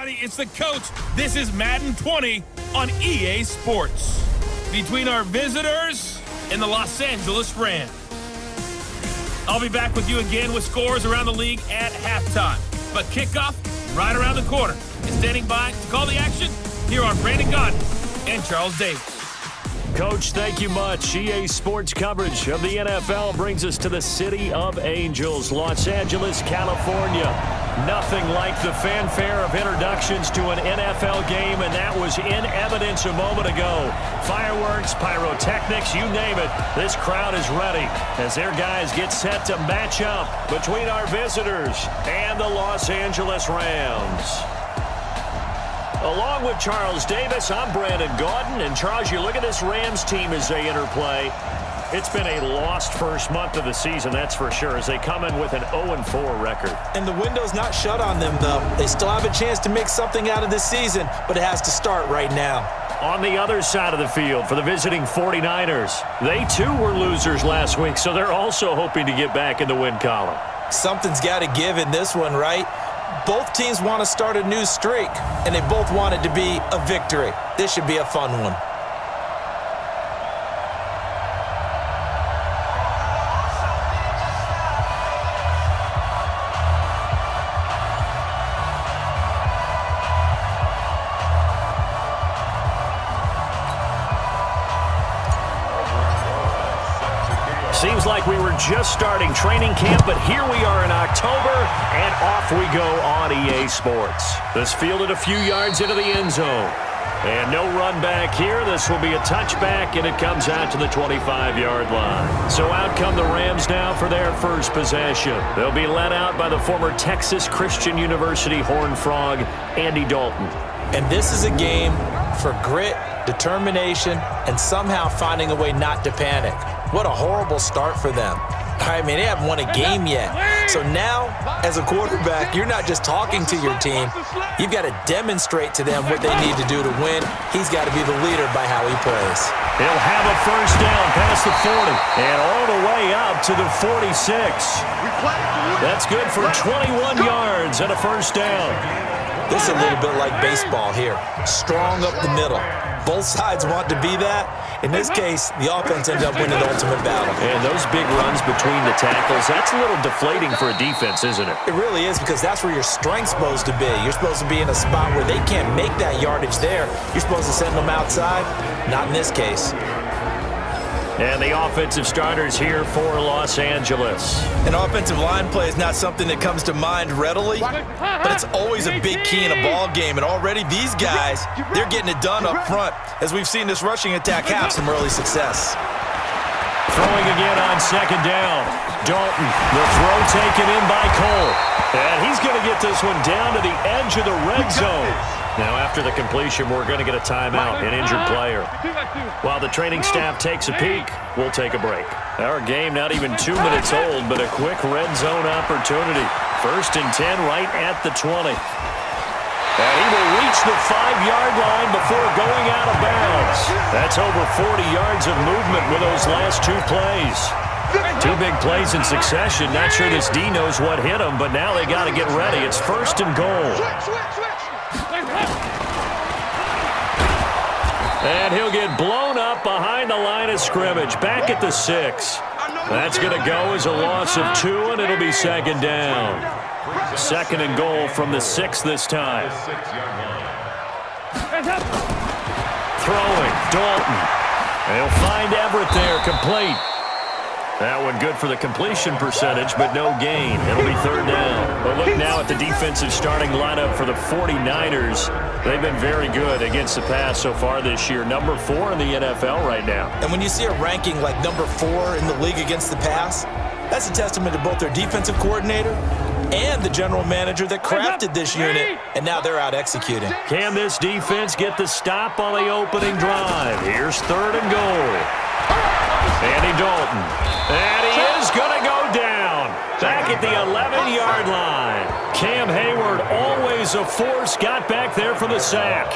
everybody, it's the coach. This is Madden 20 on EA Sports. Between our visitors and the Los Angeles Rams. I'll be back with you again with scores around the league at halftime. But kickoff right around the corner. And standing by to call the action, here are Brandon Godden and Charles Davis. Coach, thank you much. EA Sports coverage of the NFL brings us to the City of Angels, Los Angeles, California. Nothing like the fanfare of introductions to an NFL game, and that was in evidence a moment ago. Fireworks, pyrotechnics, you name it. This crowd is ready as their guys get set to match up between our visitors and the Los Angeles Rams. Along with Charles Davis, I'm Brandon Godden. And Charles, you look at this Rams team as they interplay. It's been a lost first month of the season, that's for sure, as they come in with an 0-4 record. And the window's not shut on them, though. They still have a chance to make something out of this season, but it has to start right now. On the other side of the field for the visiting 49ers, they too were losers last week, so they're also hoping to get back in the win column. Something's got to give in this one, right? Both teams want to start a new streak, and they both want it to be a victory. This should be a fun one. Seems like we were just starting training camp, but here we are in October, and off we go on EA Sports. This fielded a few yards into the end zone. And no run back here. This will be a touchback, and it comes out to the 25-yard line. So out come the Rams now for their first possession. They'll be led out by the former Texas Christian University Horned Frog, Andy Dalton. And this is a game for grit, determination, and somehow finding a way not to panic. What a horrible start for them. I mean, they haven't won a game yet. So now, as a quarterback, you're not just talking to your team. You've got to demonstrate to them what they need to do to win. He's got to be the leader by how he plays. He'll have a first down past the 40 and all the way up to the 46. That's good for 21 yards and a first down. This is a little bit like baseball here. Strong up the middle. Both sides want to be that. In this case, the offense ended up winning the ultimate battle. And those big runs between the tackles, that's a little deflating for a defense, isn't it? It really is, because that's where your strength's supposed to be. You're supposed to be in a spot where they can't make that yardage there. You're supposed to send them outside. Not in this case. And the offensive starters here for Los Angeles. An offensive line play is not something that comes to mind readily, but it's always a big key in a ball game. And already these guys, they're getting it done up front, as we've seen this rushing attack have some early success. Throwing again on second down. Dalton, the throw taken in by Cole. And he's going to get this one down to the edge of the red zone. Now, after the completion, we're going to get a timeout, an injured player. While the training staff takes a peek, we'll take a break. Our game not even 2 minutes old, but a quick red zone opportunity. 1st and 10 right at the 20. And he will reach the 5-yard line before going out of bounds. That's over 40 yards of movement with those last 2 plays. 2 big plays in succession. Not sure this D knows what hit him, but now they got to get ready. It's 1st and goal. And he'll get blown up behind the line of scrimmage, back at the 6. That's going to go as a loss of 2, and it'll be 2nd down. 2nd and goal from the 6 this time. Throwing, Dalton. They'll find Everett there, complete. That one good for the completion percentage, but no gain. It'll be 3rd down. But look now at the defensive starting lineup for the 49ers. They've been very good against the pass so far this year. Number 4 in the NFL right now. And when you see a ranking like number 4 in the league against the pass, that's a testament to both their defensive coordinator and the general manager that crafted this unit, and now they're out executing. Can this defense get the stop on the opening drive? Here's 3rd and goal. Andy Dalton. And he is going to go down. Back at the 11-yard line. Cam Hayward, always a force, got back there for the sack.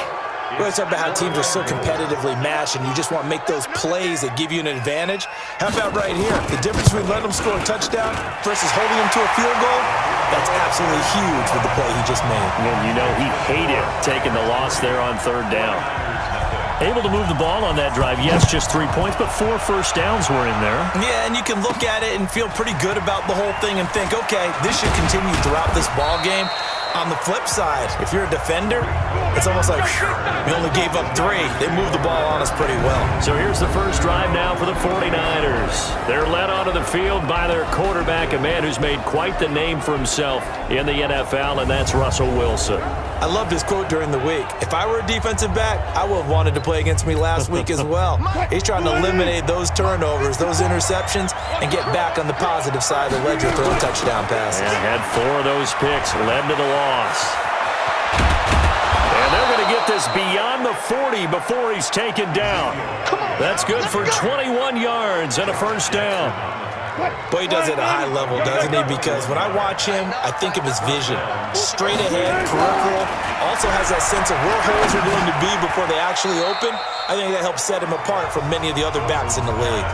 We always talk about how teams are so competitively matched, and you just want to make those plays that give you an advantage. How about right here? The difference between letting them score a touchdown versus holding them to a field goal? That's absolutely huge with the play he just made. And you know he hated taking the loss there on third down. Able to move the ball on that drive. Yes, just 3 points, but 4 first downs were in there. Yeah, and you can look at it and feel pretty good about the whole thing and think, okay, this should continue throughout this ball game. On the flip side, if you're a defender, it's almost like, whew, we only gave up 3. They moved the ball on us pretty well. So here's the first drive now for the 49ers. They're led onto the field by their quarterback, a man who's made quite the name for himself in the NFL, and that's Russell Wilson. I loved his quote during the week. If I were a defensive back, I would have wanted to play against me last week as well. He's trying to eliminate those turnovers, those interceptions, and get back on the positive side of the ledger throwing touchdown passes. And had 4 of those picks, led to the loss. And they're going to get this beyond the 40 before he's taken down. That's good for 21 yards and a first down. Boy, he does it at a high level, doesn't he? Because when I watch him, I think of his vision. Straight ahead, peripheral. Also has that sense of where holes are going to be before they actually open. I think that helps set him apart from many of the other backs in the league.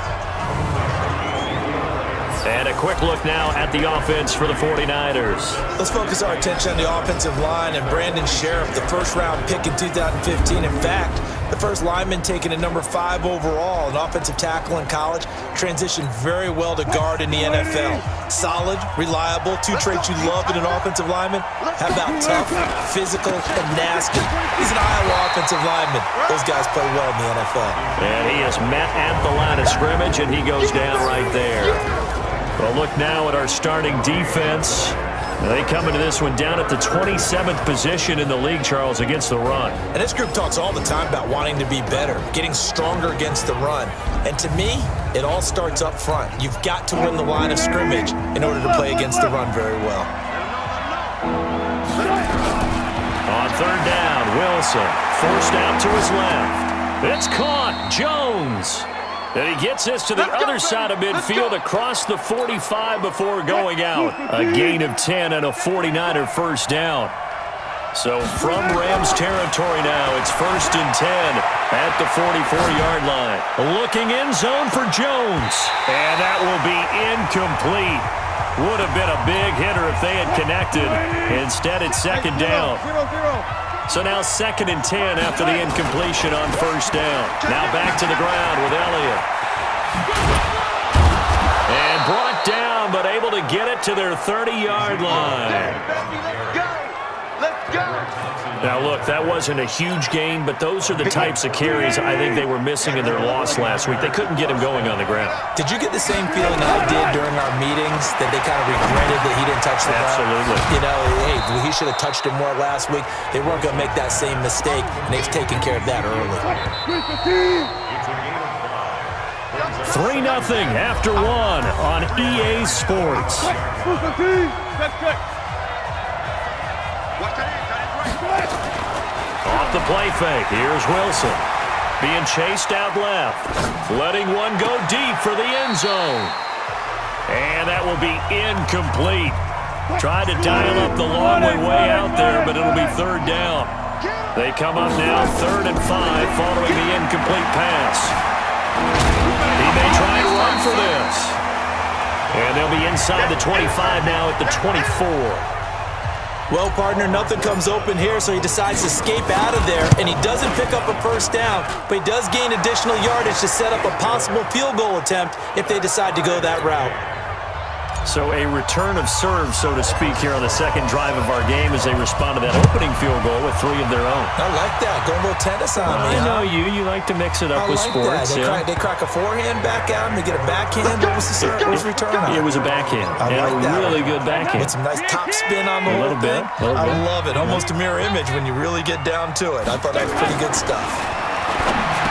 And a quick look now at the offense for the 49ers. Let's focus our attention on the offensive line and Brandon Sheriff, the first-round pick in 2015. In fact, the first lineman taken at number 5 overall, an offensive tackle in college, transitioned very well to guard in the NFL. Solid, reliable, 2 traits you love in an offensive lineman. How about tough, physical, and nasty? He's an Iowa offensive lineman. Those guys play well in the NFL. And he is met at the line of scrimmage, and he goes down right there. Well, look now at our starting defense. They come into this one down at the 27th position in the league, Charles, against the run. And this group talks all the time about wanting to be better, getting stronger against the run. And to me, it all starts up front. You've got to win the line of scrimmage in order to play against the run very well. On third down, Wilson forced out to his left. It's caught. Jones. And he gets this to the other side of midfield across the 45 before going out. A gain of 10 and a 49er first down. So from Rams territory now, it's 1st and 10 at the 44-yard line. Looking end zone for Jones. And that will be incomplete. Would have been a big hitter if they had connected. Instead, it's 2nd down. So now 2nd and 10 after the incompletion on first down. Now back to the ground with Elliott. And brought down, but able to get it to their 30-yard line. Now, look, that wasn't a huge gain, but those are the types of carries I think they were missing in their loss last week. They couldn't get him going on the ground. Did you get the same feeling I did during our meetings, that they kind of regretted that he didn't touch the ground? Absolutely. You know, hey, he should have touched it more last week. They weren't going to make that same mistake, and they've taken care of that early. 3-0 after 1 on EA Sports. Off the play fake, here's Wilson. Being chased out left. Letting one go deep for the end zone. And that will be incomplete. Tried to dial up the long way out there, but it'll be 3rd down. They come up now 3rd and 5 following the incomplete pass. He may try and run for this. And they'll be inside the 25 now at the 24. Well, partner, nothing comes open here, so he decides to escape out of there, and he doesn't pick up a first down, but he does gain additional yardage to set up a possible field goal attempt if they decide to go that route. So a return of serve, so to speak, here on the 2nd drive of our game as they respond to that opening field goal with 3 of their own. I like that. Going a little tennis on me. I know you. You like to mix it up with sports. They crack a forehand back out, and they get a backhand. What was the return on? It was a backhand. I like that. Really good backhand. With some nice top spin on the whole thing. I love it. Almost a mirror image when you really get down to it. I thought that was pretty good stuff.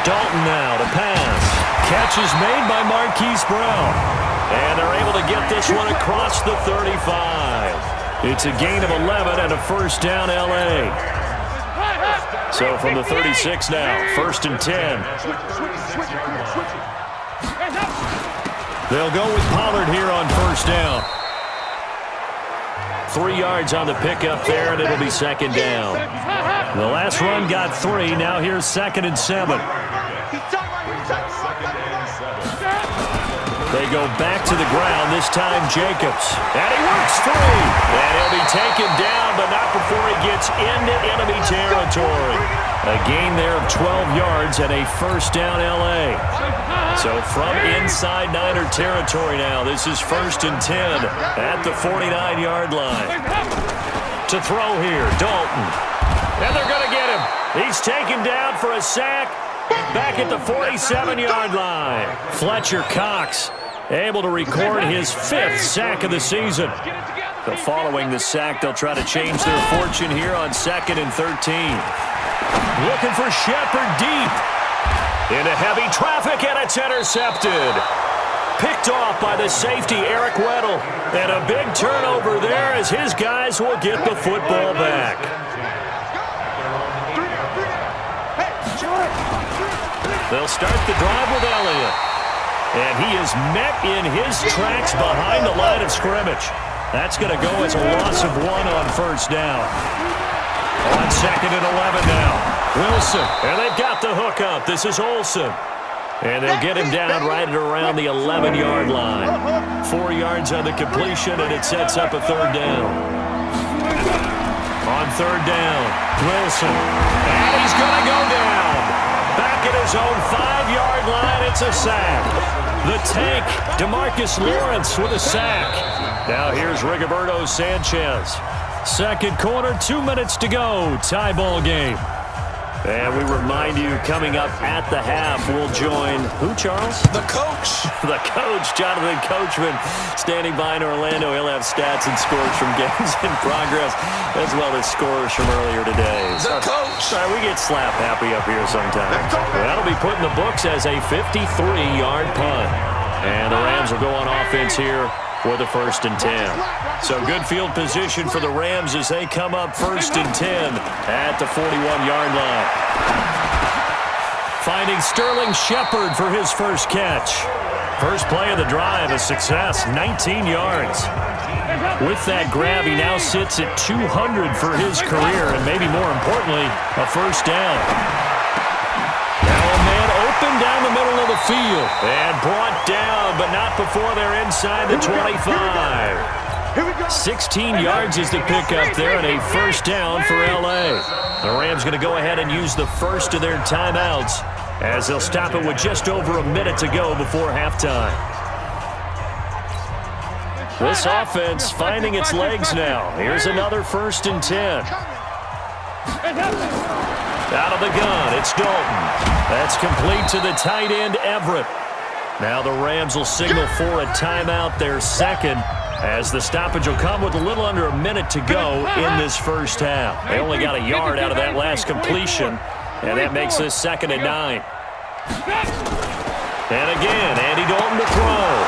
Dalton now to pass. Catch is made by Marquise Brown. And they're able to get this one across the 35. It's a gain of 11 and a first down, L.A. So from the 36 now, 1st and 10. They'll go with Pollard here on first down. 3 yards on the pickup there, and it'll be 2nd down. The last run got 3. Now here's 2nd and 7. They go back to the ground, this time Jacobs. And he works free. And taken down, but not before he gets into enemy territory. A gain there of 12 yards and a first down L.A. So from inside Niner territory now, this is 1st and 10 at the 49-yard line. To throw here, Dalton. And they're going to get him. He's taken down for a sack back at the 47-yard line. Fletcher Cox able to record his 5th sack of the season. But following the sack, they'll try to change their fortune here on 2nd and 13. Looking for Shepard deep. Into heavy traffic, and it's intercepted. Picked off by the safety, Eric Weddle. And a big turnover there as his guys will get the football back. They'll start the drive with Elliott. And he is met in his tracks behind the line of scrimmage. That's going to go as a loss of 1 on first down. On 2nd and 11 now. Wilson, and they've got the hook up. This is Olsen. And they'll get him down right at around the 11-yard line. 4 yards on the completion, and it sets up a 3rd down. On 3rd down, Wilson. And he's going to go down. Back at his own 5-yard line, it's a sack. The tank, DeMarcus Lawrence with a sack. Now here's Rigoberto Sanchez. 2nd quarter, 2 minutes to go. Tie ball game. And we remind you, coming up at the half, we'll join who, Charles? The coach. The coach, Jonathan Coachman, standing by in Orlando. He'll have stats and scores from games in progress, as well as scores from earlier today. The coach. Sorry, we get slap happy up here sometimes. That'll be put in the books as a 53-yard punt. And the Rams will go on offense here with a 1st and 10. So good field position for the Rams as they come up 1st and 10 at the 41-yard line. Finding Sterling Shepard for his first catch. First play of the drive, a success, 19 yards. With that grab, he now sits at 200 for his career, and maybe more importantly, a first down. Now a man open down the middle of the field and brought down, but not before they're inside the 25. 16 yards is the pickup there, and a first down for L.A. The Rams going to go ahead and use the first of their timeouts as they'll stop it with just over a minute to go before halftime. This offense finding its legs now. Here's another 1st and 10. Out of the gun, it's Dalton. That's complete to the tight end, Everett. Now the Rams will signal for a timeout, their 2nd, as the stoppage will come with a little under a minute to go in this first half. They only got a yard out of that last completion, and that makes this 2nd and 9. And again, Andy Dalton to throw.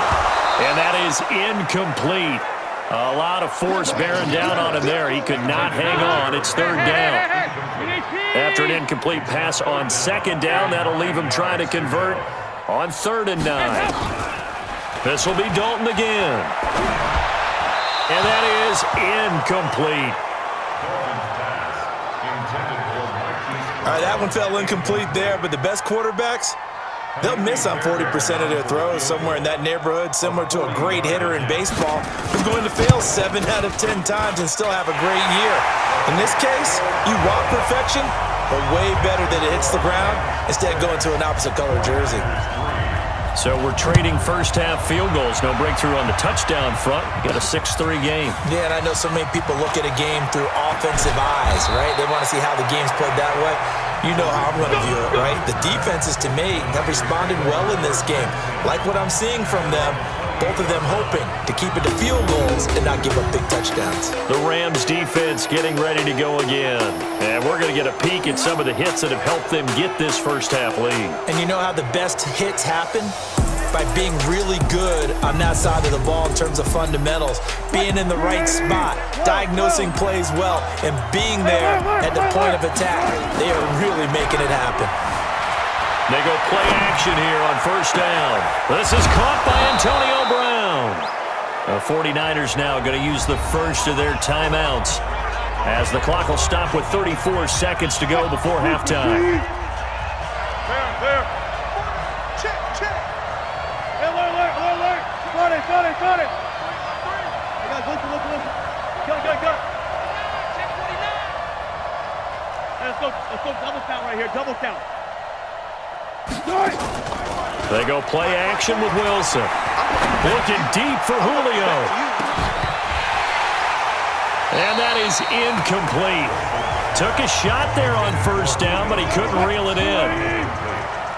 And that is incomplete. A lot of force bearing down on him there. He could not hang on. It's 3rd down. After an incomplete pass on 2nd down, that'll leave him trying to convert on 3rd and 9. This will be Dalton again. And that is incomplete. All right, that one fell incomplete there, but the best quarterbacks, they'll miss on 40% of their throws, somewhere in that neighborhood, similar to a great hitter in baseball who's going to fail 7 out of 10 times and still have a great year. In this case, you want perfection, but way better that it hits the ground instead of going to an opposite color jersey. So we're trading first half field goals. No breakthrough on the touchdown front. Got a 6-3 game. Yeah, and I know so many people look at a game through offensive eyes, right? They want to see how the game's played that way. You know how I'm going to view it, right? The defenses, to me, have responded well in this game. Like what I'm seeing from them, both of them hoping to keep it to field goals and not give up big touchdowns. The Rams defense getting ready to go again. And we're going to get a peek at some of the hits that have helped them get this first half lead. And you know how the best hits happen? By being really good on that side of the ball in terms of fundamentals, being in the right spot, diagnosing plays well, and being there at the point of attack. They are really making it happen. They go play action here on first down. This is caught by Antonio Brown. The 49ers now going to use the first of their timeouts as the clock will stop with 34 seconds to go before halftime. Got it. Hey, guys, listen. Cut. Let's go double count right here, double count. They go play action with Wilson. Looking deep for Julio. And that is incomplete. Took a shot there on first down, but he couldn't reel it in.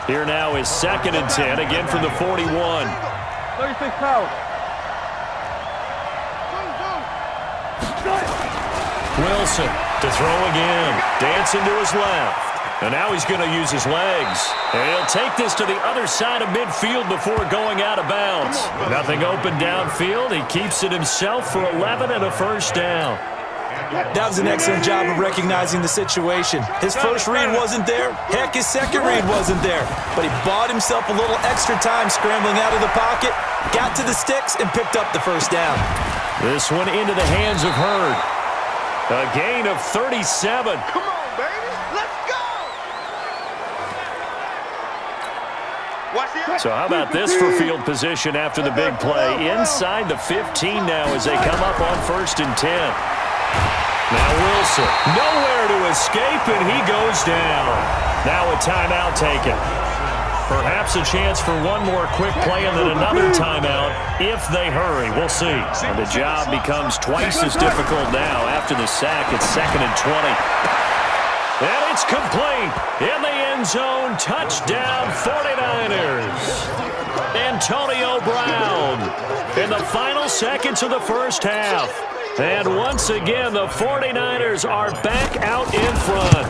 Here now is 2nd and 10, again from the 41. 36 power. Wilson to throw again. Dancing to his left. And now he's going to use his legs. And he'll take this to the other side of midfield before going out of bounds. Nothing open downfield. He keeps it himself for 11 and a first down. That was an excellent job of recognizing the situation. His first read wasn't there. Heck, his second read wasn't there. But he bought himself a little extra time scrambling out of the pocket, got to the sticks, and picked up the first down. This one into the hands of Hurd. A gain of 37. Come on, baby. Let's go. So how about this for field position after the big play? Inside the 15 now as they come up on 1st and 10. Now Wilson, nowhere to escape, and he goes down. Now a timeout taken. Perhaps a chance for one more quick play and then another timeout if they hurry. We'll see. And the job becomes twice as difficult now after the sack. It's 2nd and 20. And it's complete. In the end zone, touchdown 49ers. Antonio Brown in the final seconds of the first half. And once again, the 49ers are back out in front.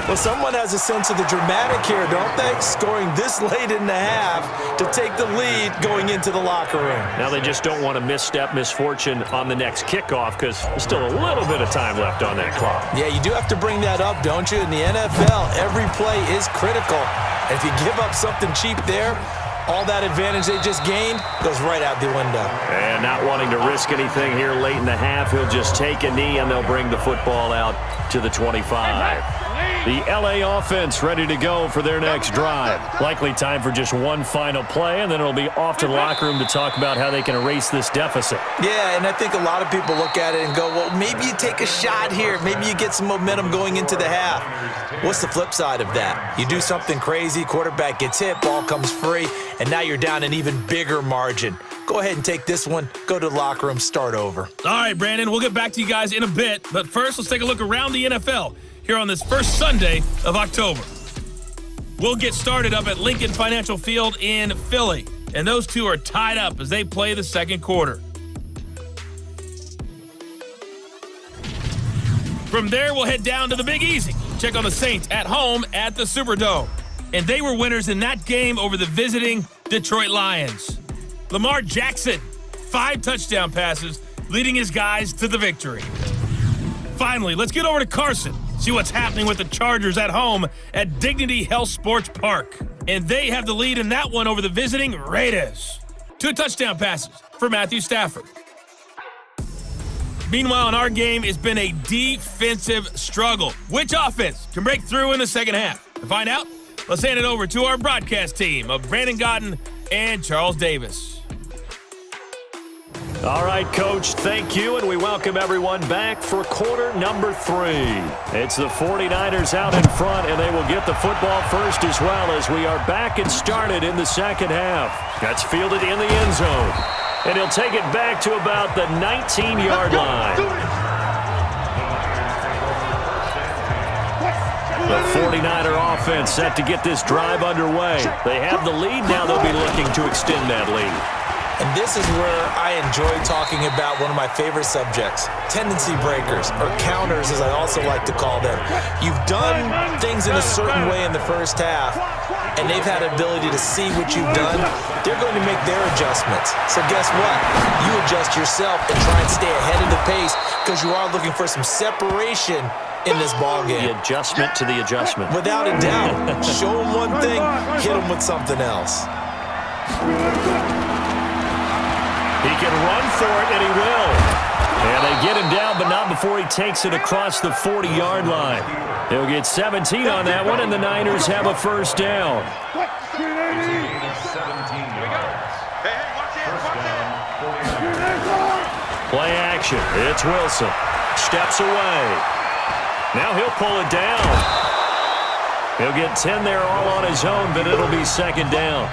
Well, someone has a sense of the dramatic here, don't they? Scoring this late in the half to take the lead going into the locker room. Now they just don't want to misstep misfortune on the next kickoff because there's still a little bit of time left on that clock. Yeah, you do have to bring that up, don't you? In the NFL, every play is critical. If you give up something cheap there, all that advantage they just gained goes right out the window. And not wanting to risk anything here late in the half, he'll just take a knee and they'll bring the football out to the 25. The LA offense ready to go for their next drive. Likely time for just one final play, and then it'll be off to the locker room to talk about how they can erase this deficit. Yeah, and I think a lot of people look at it and go, well, maybe you take a shot here. Maybe you get some momentum going into the half. What's the flip side of that? You do something crazy, quarterback gets hit, ball comes free, and now you're down an even bigger margin. Go ahead and take this one, go to the locker room, start over. All right, Brandon, we'll get back to you guys in a bit. But first, let's take a look around the NFL here on this first Sunday of October. We'll get started up at Lincoln Financial Field in Philly. And those two are tied up as they play the second quarter. From there, we'll head down to the Big Easy. Check on the Saints at home at the Superdome. And they were winners in that game over the visiting Detroit Lions. Lamar Jackson, 5 touchdown passes, leading his guys to the victory. Finally, let's get over to Carson. See what's happening with the Chargers at home at Dignity Health Sports Park. And they have the lead in that one over the visiting Raiders. 2 touchdown passes for Matthew Stafford. Meanwhile, in our game, it's been a defensive struggle. Which offense can break through in the second half? To find out, let's hand it over to our broadcast team of Brandon Godden and Charles Davis. All right, Coach, thank you, and we welcome everyone back for quarter number 3. It's the 49ers out in front, and they will get the football first as well as we are back and started in the second half. That's fielded in the end zone, and he'll take it back to about the 19-yard line. The 49er offense set to get this drive underway. They have the lead, now they'll be looking to extend that lead. And this is where I enjoy talking about one of my favorite subjects, tendency breakers, or counters as I also like to call them. You've done things in a certain way in the first half, and they've had an ability to see what you've done. They're going to make their adjustments. So guess what? You adjust yourself and try and stay ahead of the pace because you are looking for some separation in this ballgame. The adjustment to the adjustment. Without a doubt. Show them one thing, hit them with something else. He can run for it, and he will. And they get him down, but not before he takes it across the 40-yard line. He'll get 17 on that one, and the Niners have a first down. Play action. It's Wilson. Steps away. Now he'll pull it down. He'll get 10 there all on his own, but it'll be second down.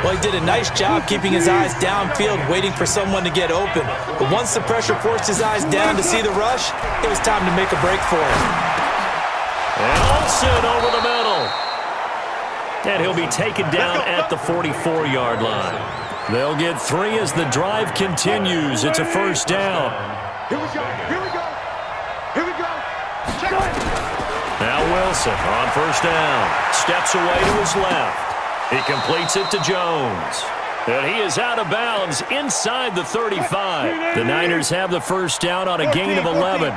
Well, he did a nice job keeping his eyes downfield, waiting for someone to get open. But once the pressure forced his eyes down to see the rush, it was time to make a break for him. And Olsen over the middle. And he'll be taken down at the 44-yard line. They'll get 3 as the drive continues. It's a first down. Here we go. Here we go. Here we go. Check it. Now Wilson on first down. Steps away to his left. He completes it to Jones. And he is out of bounds inside the 35. The Niners have the first down on a gain of 11.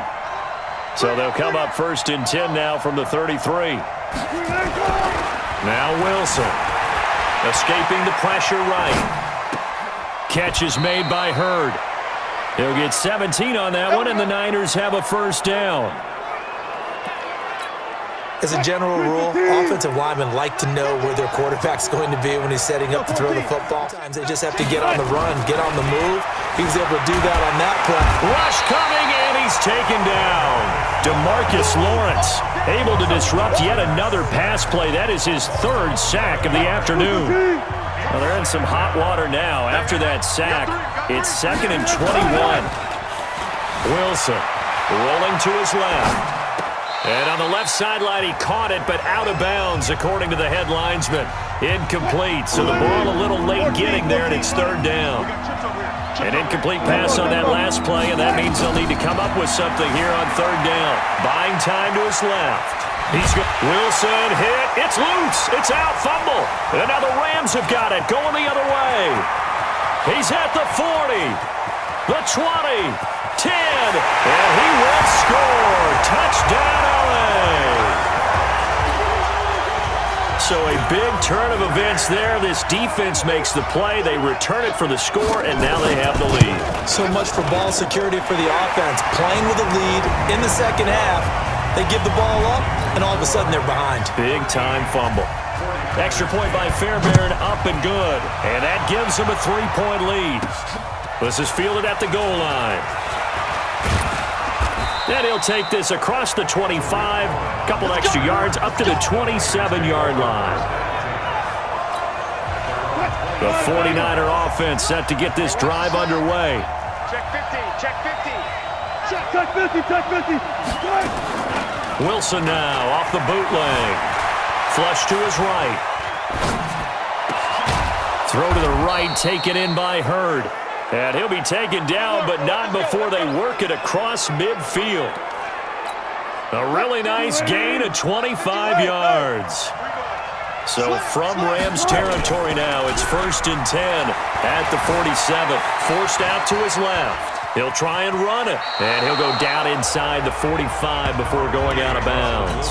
So they'll come up first and 10 now from the 33. Now Wilson. Escaping the pressure right. Catch is made by Hurd. He'll get 17 on that one, and the Niners have a first down. As a general rule, offensive linemen like to know where their quarterback's going to be when he's setting up to throw the football. Sometimes they just have to get on the run, get on the move. He was able to do that on that play. Rush coming, and he's taken down. DeMarcus Lawrence able to disrupt yet another pass play. That is his 3rd sack of the afternoon. Well, they're in some hot water now. After that sack, it's 2nd and 21. Wilson rolling to his left. And on the left sideline, he caught it, but out of bounds, according to the head linesman. Incomplete, so the ball a little late getting there, and it's 3rd down. An incomplete pass on that last play, and that means they'll need to come up with something here on 3rd down. Buying time to his left. Wilson hit. It's loose. It's out. Fumble. And now the Rams have got it. Going the other way. He's at the 40. The 20. 10, and he will score. Touchdown, LA. So a big turn of events there. This defense makes the play. They return it for the score, and now they have the lead. So much for ball security for the offense. Playing with a lead in the second half. They give the ball up, and all of a sudden they're behind. Big-time fumble. Extra point by Fairbairn, up and good. And that gives them a 3-point lead. This is fielded at the goal line. And he'll take this across the 25, couple extra yards, up to the 27-yard line. The 49er offense set to get this drive underway. Check 50. Check 50. Check 50. Check 50. Wilson now off the bootleg. Flush to his right. Throw to the right, taken in by Hurd. And he'll be taken down, but not before they work it across midfield. A really nice gain of 25 yards. So from Rams territory now, it's 1st and 10 at the 47. Forced out to his left. He'll try and run it. And he'll go down inside the 45 before going out of bounds.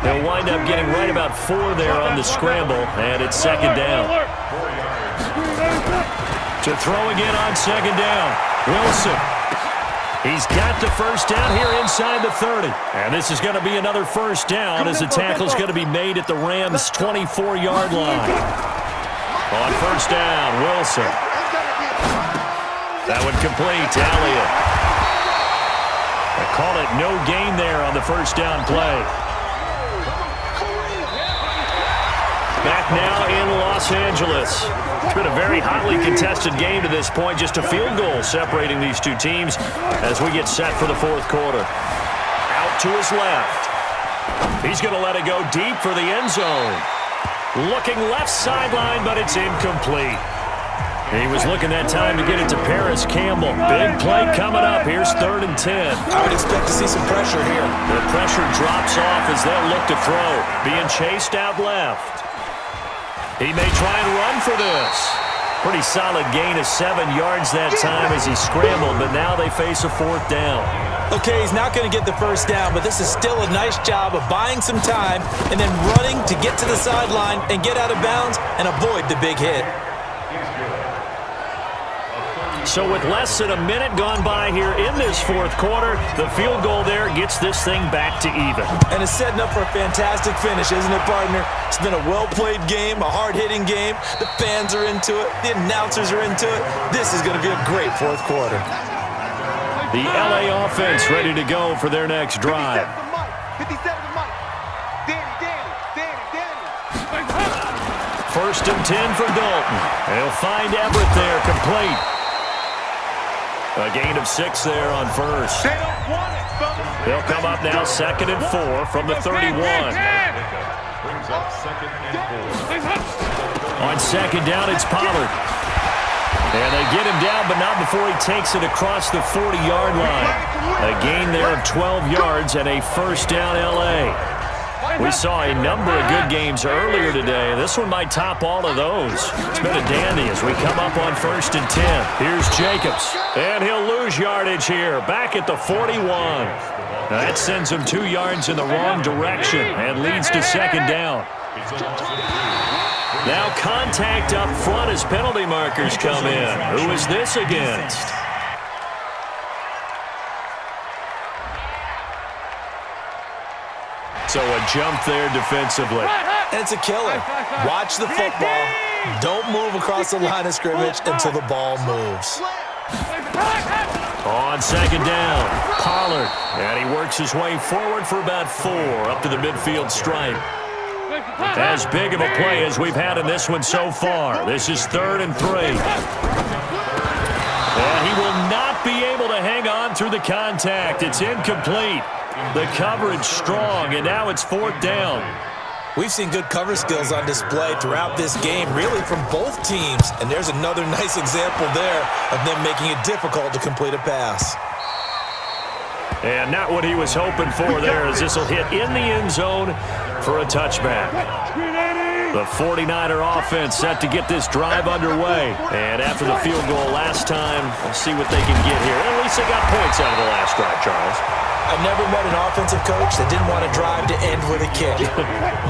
He'll wind up getting right about 4 there on the scramble, and it's 2nd down. To throw again on 2nd down. Wilson. He's got the first down here inside the 30. And this is going to be another first down as the tackle's going to be made at the Rams' 24-yard line. On first down, Wilson. That one complete to Elliott. They call it no gain there on the first down play. Back now in Los Angeles. It's been a very hotly contested game to this point. Just a field goal separating these two teams as we get set for the 4th quarter. Out to his left. He's going to let it go deep for the end zone. Looking left sideline, but it's incomplete. He was looking that time to get it to Paris Campbell. Big play coming up. Here's 3rd and 10. I would expect to see some pressure here. The pressure drops off as they'll look to throw. Being chased out left. He may try and run for this. Pretty solid gain of 7 yards that time as he scrambled, but now they face a 4th down. Okay, he's not going to get the first down, but this is still a nice job of buying some time and then running to get to the sideline and get out of bounds and avoid the big hit. So with less than a minute gone by here in this 4th quarter, the field goal there gets this thing back to even. And it's setting up for a fantastic finish, isn't it, partner? It's been a well-played game, a hard-hitting game. The fans are into it. The announcers are into it. This is going to be a great 4th quarter. The LA offense ready to go for their next drive. 57 to Mike. Danny. First and 10 for Dalton. He'll find Everett there, complete. A gain of 6 there on first. They don't want it, fellas. They'll come up now 2nd and 4 from the 31. Brings up 2nd and 4. On 2nd down, it's Pollard. And they get him down, but not before he takes it across the 40-yard line. A gain there of 12 yards and a first down L.A. We saw a number of good games earlier today. This one might top all of those. It's been a dandy as we come up on 1st and 10. Here's Jacobs. And he'll lose yardage here, back at the 41. That sends him 2 yards in the wrong direction and leads to 2nd down. Now contact up front as penalty markers come in. Who is this against? So a jump there defensively. And it's a killer. Watch the football. Don't move across the line of scrimmage until the ball moves. On 2nd down, Pollard. And he works his way forward for about 4 up to the midfield stripe. As big of a play as we've had in this one so far. This is 3rd and 3. And he will not be able to hang on through the contact. It's incomplete. The coverage strong, and now it's 4th down. We've seen good cover skills on display throughout this game, really from both teams. And there's another nice example there of them making it difficult to complete a pass. And not what he was hoping for there, as this will hit in the end zone for a touchback. The 49er offense set to get this drive underway. And after the field goal last time, we'll see what they can get here. At least they got points out of the last drive, Charles. I've never met an offensive coach that didn't want to drive to end with a kick.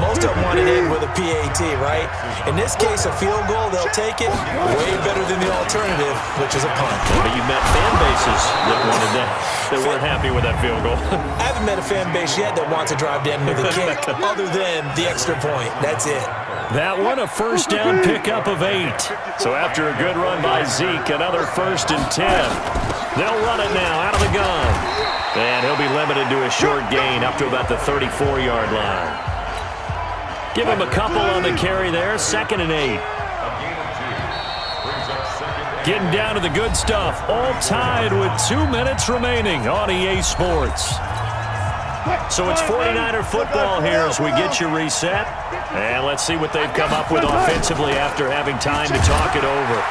Most of them want to end with a PAT, right? In this case, a field goal, they'll take it. Way better than the alternative, which is a punt. But you met fan bases that wanted that, that weren't happy with that field goal. I haven't met a fan base yet that wants to drive to end with a kick, other than the extra point. That's it. That one, a first down pickup of 8. So after a good run by Zeke, another 1st and 10. They'll run it now out of the gun. And he'll be limited to a short gain up to about the 34-yard line. Give him a couple on the carry there, 2nd and 8. Getting down to the good stuff, all tied with 2 minutes remaining on EA Sports. So it's 49er football here as we get you reset. And let's see what they've come up with offensively after having time to talk it over.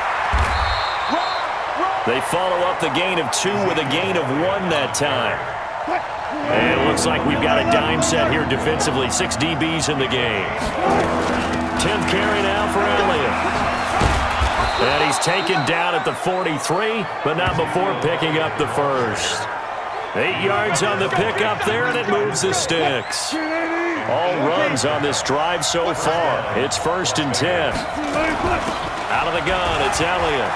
They follow up the gain of 2 with a gain of 1 that time. And it looks like we've got a dime set here defensively. 6 DBs in the game. 10th carry now for Elliott. And he's taken down at the 43, but not before picking up the first. 8 yards on the pickup there, and it moves the sticks. All runs on this drive so far. It's 1st and 10. Out of the gun, it's Elliott.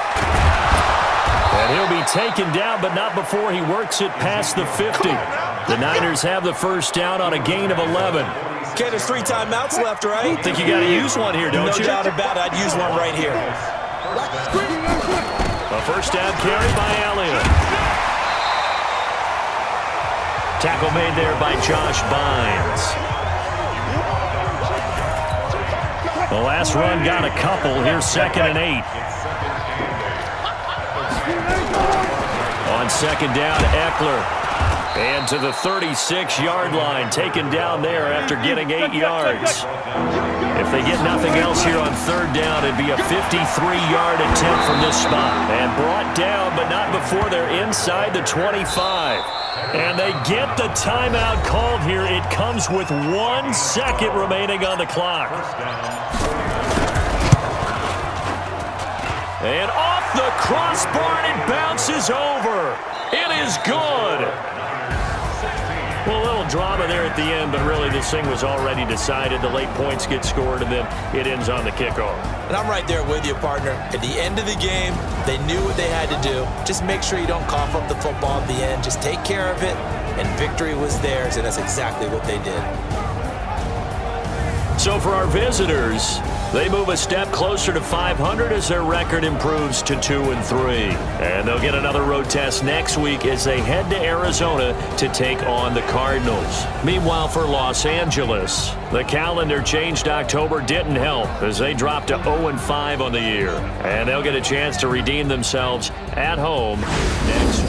And he'll be taken down, but not before he works it past the 50. The Niners have the first down on a gain of 11. Okay, there's 3 timeouts left, right? I think you got to use one here, don't you? No doubt about it. I'd use one right here. A first down carry by Elliott. Tackle made there by Josh Bynes. The last run got a couple. Here's 2nd and 8. On 2nd down, Eckler. And to the 36-yard line, taken down there after getting 8 yards. If they get nothing else here on 3rd down, it'd be a 53-yard attempt from this spot. And brought down, but not before they're inside the 25. And they get the timeout called here. It comes with 1 second remaining on the clock. And off the crossbar, and it bounces over. It is good. Well, a little drama there at the end, but really this thing was already decided. The late points get scored, and then it ends on the kickoff. And I'm right there with you, partner. At the end of the game, they knew what they had to do. Just make sure you don't cough up the football at the end. Just take care of it, and victory was theirs, and that's exactly what they did. So for our visitors, they move a step closer to 500 as their record improves to 2-3. And they'll get another road test next week as they head to Arizona to take on the Cardinals. Meanwhile, for Los Angeles, the calendar changed October didn't help as they dropped to 0-5 on the year. And they'll get a chance to redeem themselves at home next